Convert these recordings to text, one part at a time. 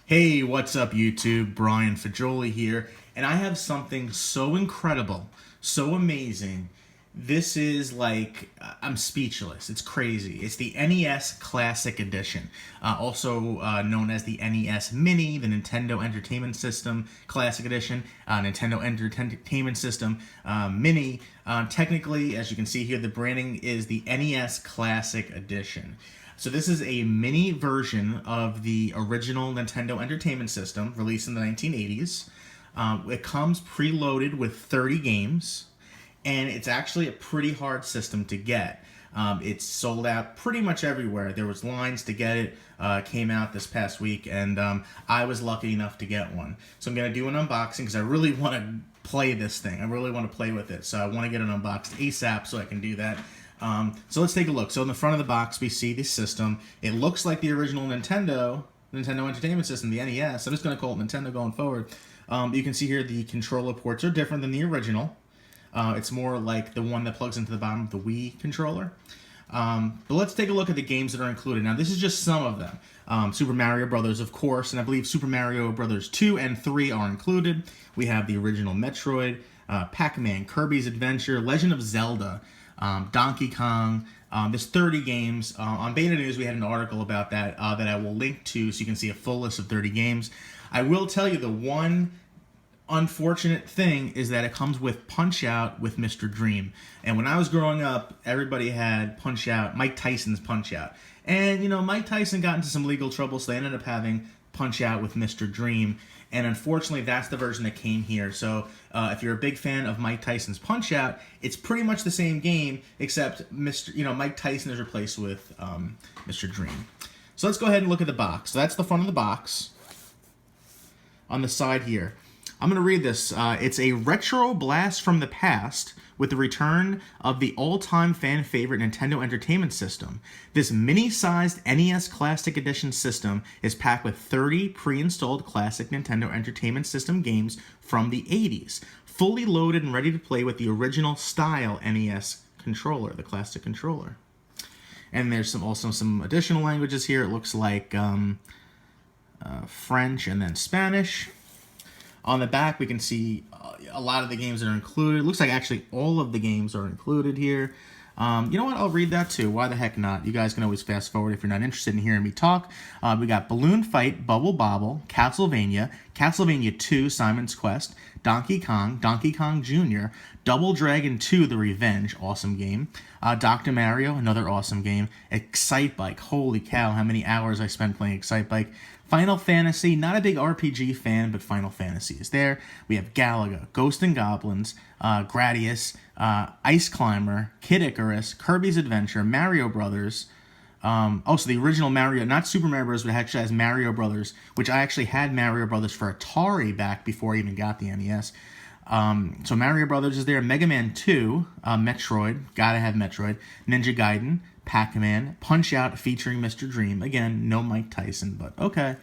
Hey, what's up YouTube? Brian Fagioli here, and I have something so incredible, so amazing. This is like, I'm speechless. It's crazy. It's the NES Classic Edition, also known as the NES Mini, the Nintendo Entertainment System Classic Edition, Nintendo Entertainment System Mini. Technically, as you can see here, the branding is the NES Classic Edition. So this is a mini version of the original Nintendo Entertainment System released in the 1980s. It comes preloaded with 30 games, and it's actually a pretty hard system to get. It's sold out pretty much everywhere. There was lines to get it. Came out this past week, and I was lucky enough to get one. So I'm going to do an unboxing because I really want to play this thing. I really want to play with it. So I want to get it unboxed ASAP so I can do that. So let's take a look. So in the front of the box, we see the system. It looks like the original Nintendo Entertainment System, the NES. I'm just going to call it Nintendo going forward. You can see here the controller ports are different than the original. It's more like the one that plugs into the bottom of the Wii controller. But let's take a look at the games that are included. Now, this is just some of them. Super Mario Brothers, of course, and I believe Super Mario Brothers 2 and 3 are included. We have the original Metroid, Pac-Man, Kirby's Adventure, Legend of Zelda, Donkey Kong. There's 30 games. On Beta News, we had an article about that that I will link to so you can see a full list of 30 games. I will tell you the one unfortunate thing is that it comes with Punch-Out with Mr. Dream. And when I was growing up, everybody had Punch-Out, Mike Tyson's Punch-Out. And, you know, Mike Tyson got into some legal trouble, so they ended up having Punch-Out with Mr. Dream. And unfortunately, that's the version that came here. So if you're a big fan of Mike Tyson's Punch-Out, it's pretty much the same game, except Mike Tyson is replaced with Mr. Dream. So let's go ahead and look at the box. So that's the front of the box. On the side here, I'm going to read this. It's a retro blast from the past with the return of the all-time fan favorite Nintendo Entertainment System. This mini-sized NES Classic Edition system is packed with 30 pre-installed classic Nintendo Entertainment System games from the 80s, fully loaded and ready to play with the original style NES controller, the classic controller. And there's also some additional languages here. It looks like French and then Spanish. On the back, we can see a lot of the games that are included. It looks like actually all of the games are included here. You know what? I'll read that too. Why the heck not? You guys can always fast forward if you're not interested in hearing me talk. We got Balloon Fight, Bubble Bobble, Castlevania, Castlevania 2, Simon's Quest, Donkey Kong, Donkey Kong Jr., Double Dragon 2, The Revenge, awesome game. Dr. Mario, another awesome game. Excitebike, holy cow, how many hours I spent playing Excitebike. Final Fantasy, not a big RPG fan, but Final Fantasy is there. We have Galaga, Ghost and Goblins, Gradius, Ice Climber, Kid Icarus, Kirby's Adventure, Mario Brothers. So the original Mario, not Super Mario Bros., but actually has Mario Brothers, which I actually had Mario Brothers for Atari back before I even got the NES. So Mario Brothers is there. Mega Man 2, Metroid, gotta have Metroid, Ninja Gaiden, Pac-Man, Punch-Out featuring Mr. Dream. Again, no Mike Tyson, but okay.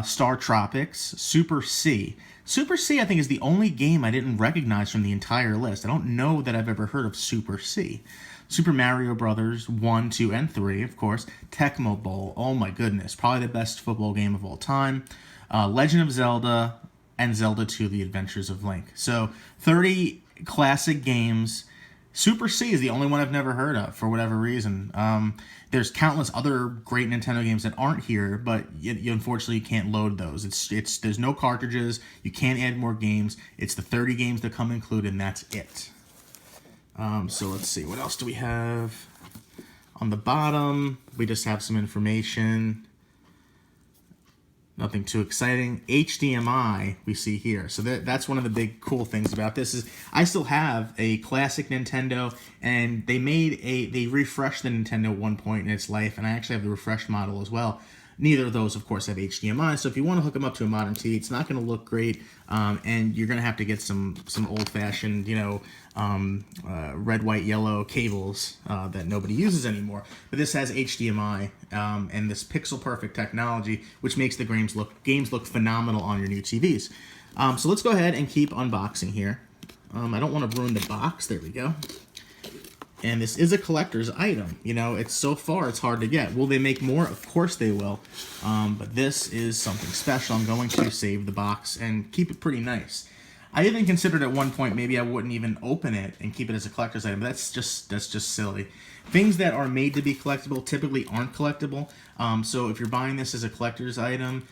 Star Tropics, Super C. Super C, I think, is the only game I didn't recognize from the entire list. I don't know that I've ever heard of Super C. Super Mario Brothers 1, 2, and 3, of course. Tecmo Bowl, oh my goodness, probably the best football game of all time. Legend of Zelda, and Zelda 2, The Adventures of Link. So 30 classic games. Super C is the only one I've never heard of for whatever reason. There's countless other great Nintendo games that aren't here, but you unfortunately can't load those. There's no cartridges. You can't add more games. It's the 30 games that come included, and that's it. So let's see. What else do we have? On the bottom, we just have some information. Nothing too exciting. HDMI we see here. So that's one of the big cool things about this is I still have a classic Nintendo, and they refreshed the Nintendo at one point in its life, and I actually have the refreshed model as well. Neither of those, of course, have HDMI, so if you want to hook them up to a modern TV, it's not going to look great, and you're going to have to get some old-fashioned, red, white, yellow cables that nobody uses anymore. But this has HDMI and this pixel-perfect technology, which makes the games look phenomenal on your new TVs. So let's go ahead and keep unboxing here. I don't want to ruin the box. There we go. And this is a collector's item. You know, it's so far, it's hard to get. Will they make more? Of course they will. But this is something special. I'm going to save the box and keep it pretty nice. I even considered at one point maybe I wouldn't even open it and keep it as a collector's item. But that's just silly. Things that are made to be collectible typically aren't collectible. So if you're buying this as a collector's item,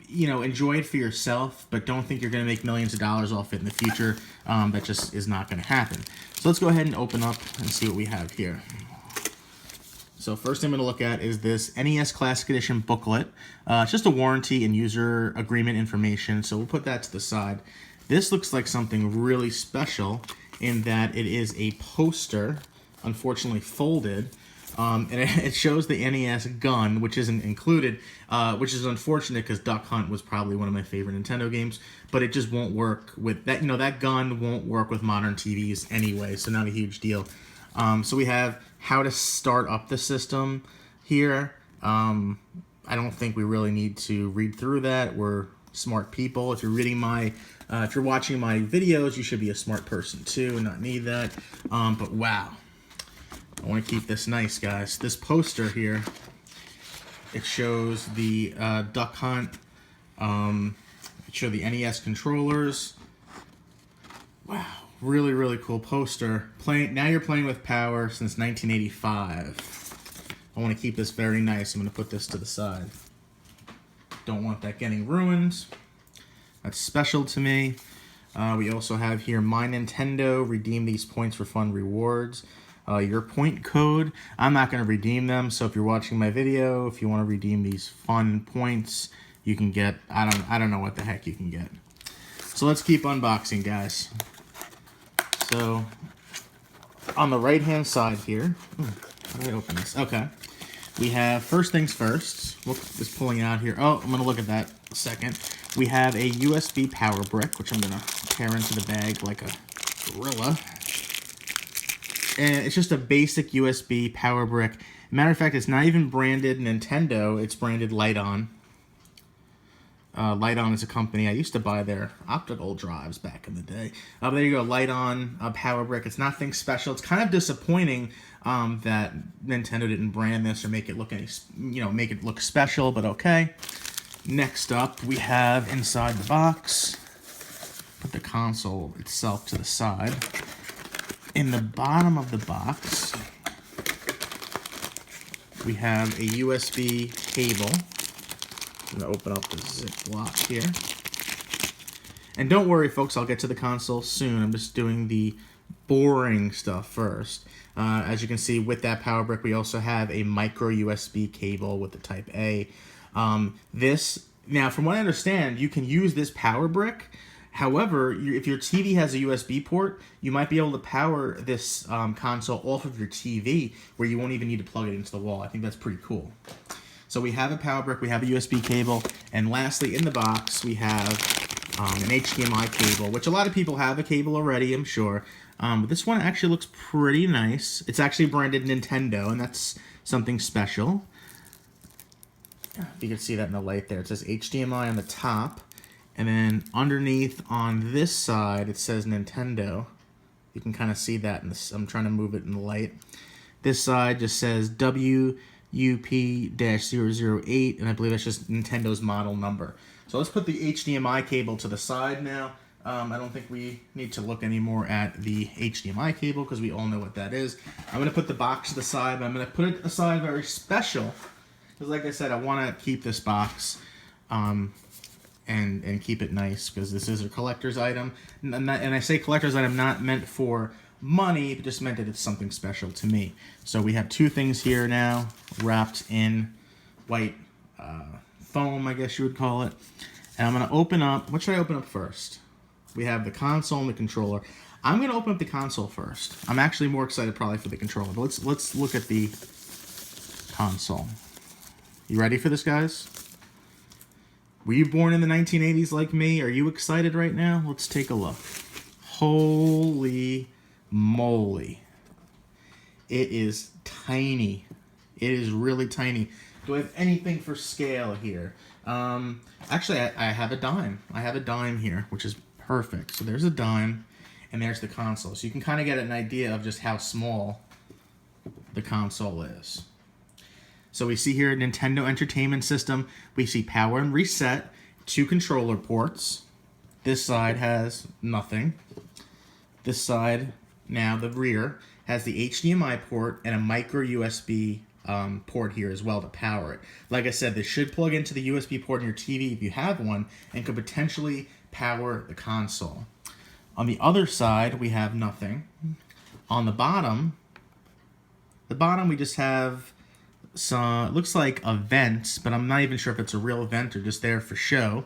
you know, enjoy it for yourself, but don't think you're going to make millions of dollars off it in the future. That just is not going to happen. So let's go ahead and open up and see what we have here. So first thing I'm going to look at is this NES Classic Edition booklet. It's just a warranty and user agreement information, so we'll put that to the side. This looks like something really special in that it is a poster, unfortunately folded, and it shows the NES gun, which isn't included, which is unfortunate because Duck Hunt was probably one of my favorite Nintendo games, but it just won't work with that. You know, that gun won't work with modern TVs anyway, so not a huge deal. So we have how to start up the system here. I don't think we really need to read through that. We're smart people. If you're reading my, if you're watching my videos, you should be a smart person too and not need that. But wow. I want to keep this nice, guys. This poster here, it shows the Duck Hunt. It shows the NES controllers. Wow, really, really cool poster. Now you're playing with power since 1985. I want to keep this very nice. I'm going to put this to the side. Don't want that getting ruined. That's special to me. We also have here My Nintendo. Redeem these points for fun rewards. Your point code. I'm not going to redeem them, so if you're watching my video, if you want to redeem these fun points, you can get, I don't know what the heck you can get. So let's keep unboxing, guys. So on the right hand side here, how do I open this? Okay. We have, first things first, look, just pulling out here. Oh, I'm going to look at that a second. We have a USB power brick, which I'm going to tear into the bag like a gorilla. And it's just a basic USB power brick. Matter of fact, it's not even branded Nintendo. It's branded Lite-On. Lite-On is a company. I used to buy their optical drives back in the day. But there you go, Lite-On power brick. It's nothing special. It's kind of disappointing that Nintendo didn't brand this or make it look make it look special. But okay. Next up, we have inside the box. Put the console itself to the side. In the bottom of the box, we have a USB cable. I'm going to open up the Ziploc here. And don't worry, folks, I'll get to the console soon. I'm just doing the boring stuff first. As you can see, with that power brick, we also have a micro USB cable with the Type A. Now, from what I understand, you can use this power brick. However, if your TV has a USB port, you might be able to power this console off of your TV where you won't even need to plug it into the wall. I think that's pretty cool. So we have a power brick, we have a USB cable, and lastly in the box we have an HDMI cable, which a lot of people have a cable already, I'm sure. But this one actually looks pretty nice. It's actually branded Nintendo, and that's something special. If you can see that in the light there, it says HDMI on the top. And then underneath on this side, it says Nintendo. You can kind of see that. I'm trying to move it in the light. This side just says WUP-008, and I believe that's just Nintendo's model number. So let's put the HDMI cable to the side now. I don't think we need to look anymore at the HDMI cable because we all know what that is. I'm going to put the box to the side, but I'm going to put it aside very special. Because like I said, I want to keep this box. And keep it nice because this is a collector's item. And I say collector's item not meant for money, but just meant that it's something special to me. So we have two things here now wrapped in white foam, I guess you would call it. And I'm going to open up, what should I open up first? We have the console and the controller. I'm going to open up the console first. I'm actually more excited probably for the controller, but let's look at the console. You ready for this, guys? Were you born in the 1980s like me? Are you excited right now? Let's take a look. Holy moly. It is tiny. It is really tiny. Do I have anything for scale here? Actually, I have a dime. I have a dime here, which is perfect. So there's a dime, and there's the console. So you can kind of get an idea of just how small the console is. So we see here Nintendo Entertainment System. We see power and reset, 2 controller ports. This side has nothing. This side, now the rear, has the HDMI port and a micro USB port here as well to power it. Like I said, this should plug into the USB port in your TV if you have one and could potentially power the console. On the other side, we have nothing. On the bottom we just have some, it looks like a vent, but I'm not even sure if it's a real vent or just there for show.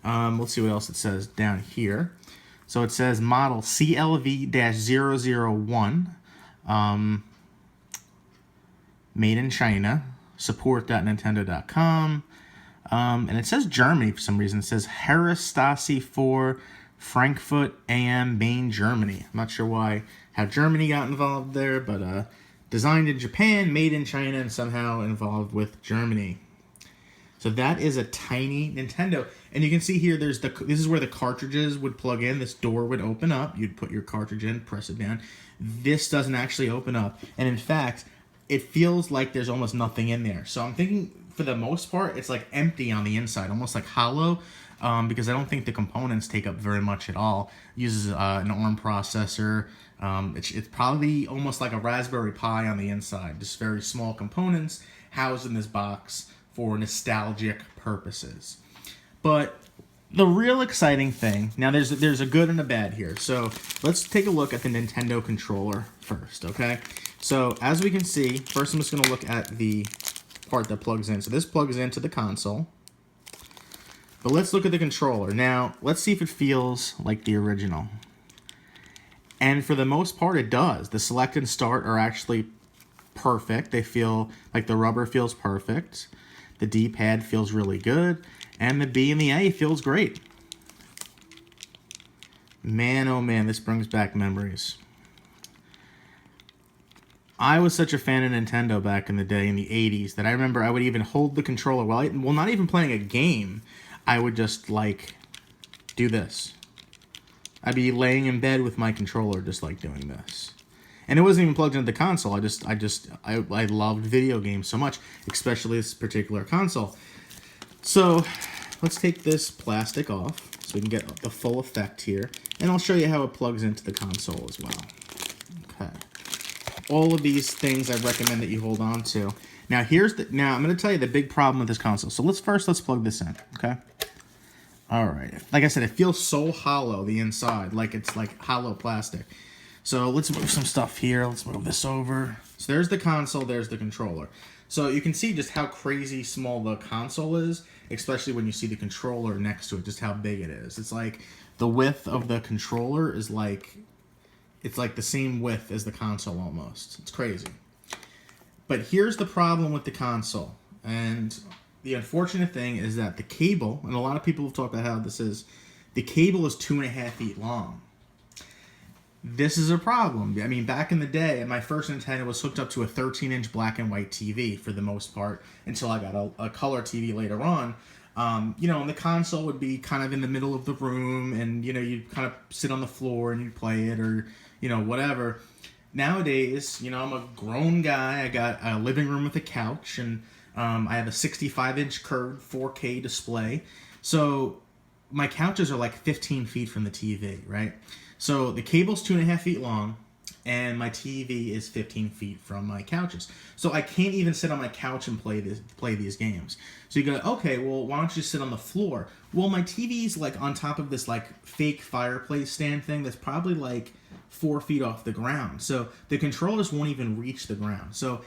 Let's see what else it says down here. So it says model CLV-001, made in China, support.nintendo.com, and it says Germany for some reason. It says Herestasi 4, Frankfurt AM, Main, Germany. I'm not sure why, how Germany got involved there, but designed in Japan, made in China, and somehow involved with Germany. So that is a tiny Nintendo. And you can see here, this is where the cartridges would plug in. This door would open up. You'd put your cartridge in, press it down. This doesn't actually open up. And in fact, it feels like there's almost nothing in there. So I'm thinking, for the most part, it's like empty on the inside, almost like hollow, because I don't think the components take up very much at all. It uses an ARM processor. It's probably almost like a Raspberry Pi on the inside. Just very small components housed in this box for nostalgic purposes. But the real exciting thing, now there's a good and a bad here. So let's take a look at the Nintendo controller first, okay? So as we can see, first I'm just going to look at the part that plugs in. So this plugs into the console. But let's look at the controller. Now, let's see if it feels like the original. And for the most part, it does. The select and start are actually perfect. They feel like the rubber feels perfect. The D-pad feels really good. And the B and the A feels great. Man, oh man, this brings back memories. I was such a fan of Nintendo back in the day, in the 80s, that I remember I would even hold the controller while not even playing a game. I would just, like, do this. I'd be laying in bed with my controller just, like, doing this. And it wasn't even plugged into the console. I loved video games so much, especially this particular console. So let's take this plastic off so we can get the full effect here. And I'll show you how it plugs into the console as well. Okay. All of these things I recommend that you hold on to. Now I'm going to tell you the big problem with this console. So let's plug this in, okay? All right. Like I said, it feels so hollow, the inside, like it's like hollow plastic. So let's move some stuff here. Let's move this over. So there's the console, there's the controller. So you can see just how crazy small the console is, especially when you see the controller next to it, just how big it is. It's like the width of the controller is like, it's like the same width as the console almost. It's crazy. But here's the problem with the console. And the unfortunate thing is that the cable, and a lot of people have talked about how this is, the cable is 2.5 feet long. This is a problem. I mean, back in the day, my first Nintendo was hooked up to a 13-inch black and white TV for the most part, until I got a color TV later on. And the console would be kind of in the middle of the room, and, you'd kind of sit on the floor and you'd play it, or, whatever. Nowadays, I'm a grown guy. I got a living room with a couch, and I have a 65-inch curved 4K display. So my couches are like 15 feet from the TV, right? So the cable's 2.5 feet long, and my TV is 15 feet from my couches. So I can't even sit on my couch and play these games. So you go, okay, well, why don't you sit on the floor? Well, my TV's like on top of this like fake fireplace stand thing that's probably like 4 feet off the ground. So the controllers won't even reach the ground. So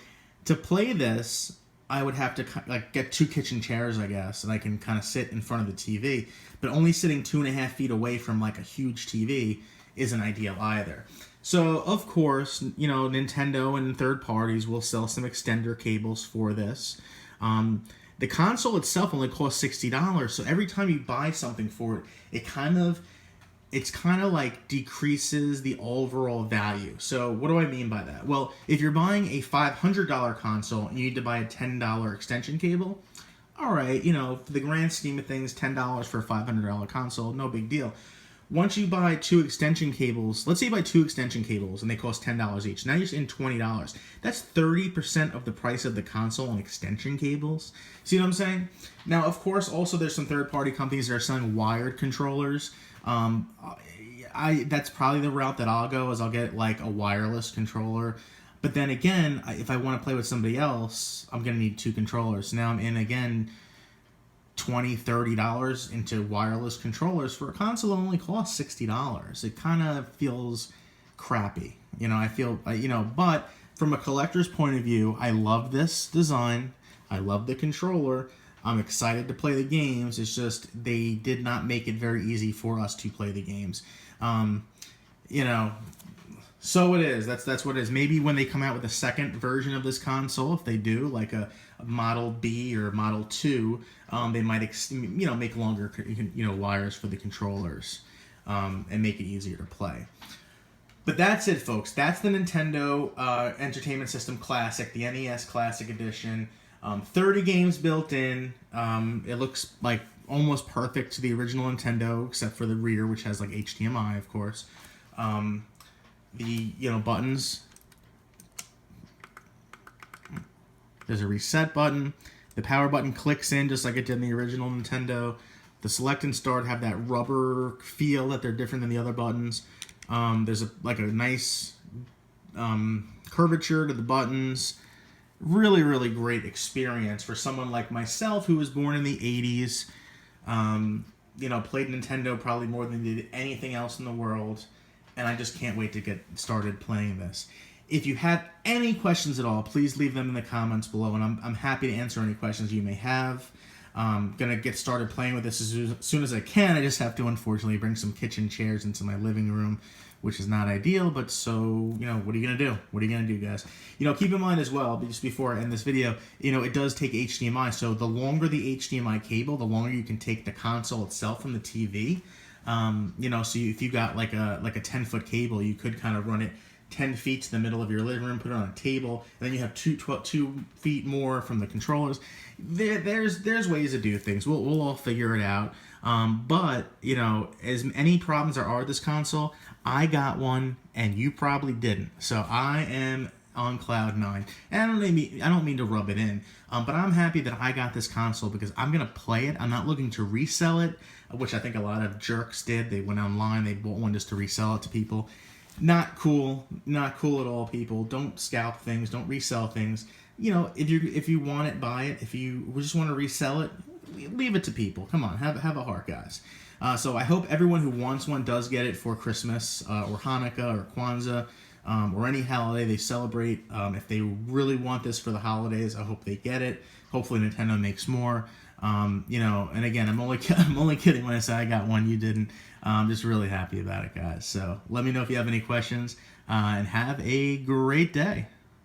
to play this, I would have to like get 2 kitchen chairs, I guess, and I can kind of sit in front of the TV. But only sitting 2.5 feet away from like a huge TV isn't ideal either. So, of course, Nintendo and third parties will sell some extender cables for this. The console itself only costs $60, so every time you buy something for it, it's kind of like decreases the overall value. So what do I mean by that? Well, if you're buying a $500 console and you need to buy a $10 extension cable, all right, for the grand scheme of things, $10 for a $500 console, no big deal. Once you buy 2 extension cables, let's say you buy 2 extension cables and they cost $10 each. Now you're just in $20. That's 30% of the price of the console on extension cables. See what I'm saying? Now, of course, also there's some third-party companies that are selling wired controllers. That's probably the route that I'll go, is I'll get like a wireless controller. But then again, if I want to play with somebody else, I'm going to need 2 controllers. So now I'm in again $20-$30 into wireless controllers for a console that only costs $60. It kind of feels crappy. I feel, but from a collector's point of view, I love this design. I love the controller. I'm excited to play the games. It's just they did not make it very easy for us to play the games. So it is. That's what it is. Maybe when they come out with a second version of this console, if they do, like a Model B or Model 2, they might make longer wires for the controllers and make it easier to play. But that's it, folks. That's the Nintendo Entertainment System Classic, the NES Classic Edition. 30 games built in. It looks like almost perfect to the original Nintendo, except for the rear, which has like HDMI, of course. The buttons. There's a reset button. The power button clicks in just like it did in the original Nintendo. The select and start have that rubber feel that they're different than the other buttons. There's a nice curvature to the buttons. Really, really great experience for someone like myself who was born in the 80s. Played Nintendo probably more than did anything else in the world. And I just can't wait to get started playing this. If you have any questions at all, please leave them in the comments below, and I'm happy to answer any questions you may have. I'm going to get started playing with this as soon as I can. I just have to, unfortunately, bring some kitchen chairs into my living room, which is not ideal, but so, what are you going to do? What are you going to do, guys? Keep in mind as well, just before I end this video, it does take HDMI, so the longer the HDMI cable, the longer you can take the console itself from the TV. So if you got like a 10-foot cable, you could kind of run it 10 feet to the middle of your living room, put it on a table, and then you have 2 feet more from the controllers. There's ways to do things. We'll all figure it out. But as many problems there are with this console, I got one and you probably didn't. So I am on cloud 9. And I don't mean to rub it in, but I'm happy that I got this console because I'm gonna play it. I'm not looking to resell it, which I think a lot of jerks did. They went online, they bought one just to resell it to people. Not cool at all, people. Don't scalp things, don't resell things. If you want it, buy it. If you just want to resell it, leave it to people. Come on, have a heart, guys. So I hope everyone who wants one does get it for Christmas or Hanukkah or Kwanzaa or any holiday they celebrate. If they really want this for the holidays, I hope they get it. Hopefully Nintendo makes more. And again, I'm only kidding when I say I got one. You didn't. I'm just really happy about it, guys. So let me know if you have any questions, and have a great day.